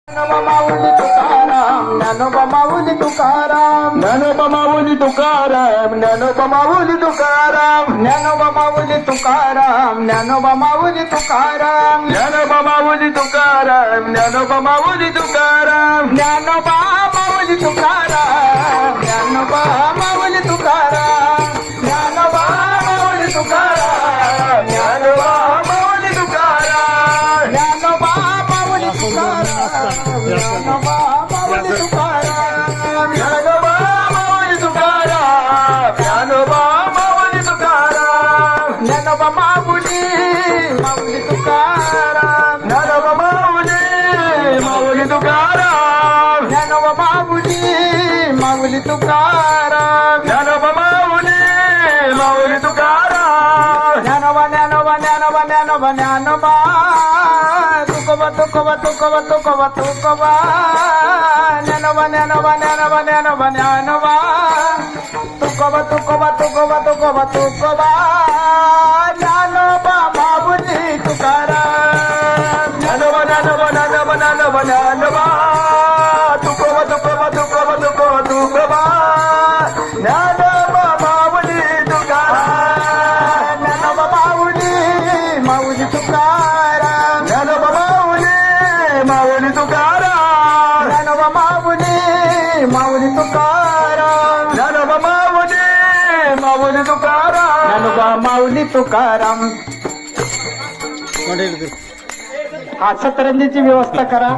माऊली तुकाराम, ज्ञानोबा माऊली तुकाराम, ज्ञानोबा माऊली तुकाराम, ज्ञानोबा माऊली तुकाराम, ज्ञानोबा माऊली तुकाराम, ज्ञानोबा माऊली तुकाराम, ज्ञानोबा माऊली तुकाराम, ज्ञानोबा माऊली तुकाराम, ज्ञानोबा माऊली तुकाराम, ज्ञानोबा माऊली तुकाराम, ज्ञानोबा माऊली तुकाराम, ज्ञानोबा माऊली तुकाराम, ज्ञानोबा माऊली तुकाराम, ज्ञानोबा माऊली तुकाराम, ज्ञानोबा माऊली तुकाराम, ज्ञानोबा माऊली तुकाराम, ज्ञानोबा माऊली माऊली तुकाराम, ज्ञानोबा माऊली माऊली तुकाराम, ज्ञानोबा माऊली माऊली तुकाराम, ज्ञानोबा माऊली माऊली तुकाराम, ज्ञानोबा ज्ञानोबा ज्ञानोबा ज्ञानोबा ज्ञानोबा तुकोबा तुकोबा तुकोबा तुकोबा तुकोबा ज्ञानोबा ज्ञानोबा ज्ञानोबा ज्ञानोबा ज्ञानोबा तुकोबा तुकोबा तुकोबा तुकोबा तुकोबा ज्ञानोबा माऊली तुकाराम, ज्ञानोबा ज्ञानोबा ज्ञानोबा ज्ञानोबा ज्ञानोबा तुकोबा तुकोबा तुकोबा तुकोबा तुकोबा ज्ञानोबा माऊली तुकाराम, ज्ञानोबा माऊली माऊली तुकाराम, ज्ञानोबा माऊली माऊली तुकाराम, ज्ञानोबा माऊली माऊली तुकाराम, ज्ञानोबा माऊली माऊली तुकाराम, ज्ञानोबा माऊली तुकाराम. हा सतरंजीची व्यवस्था करा.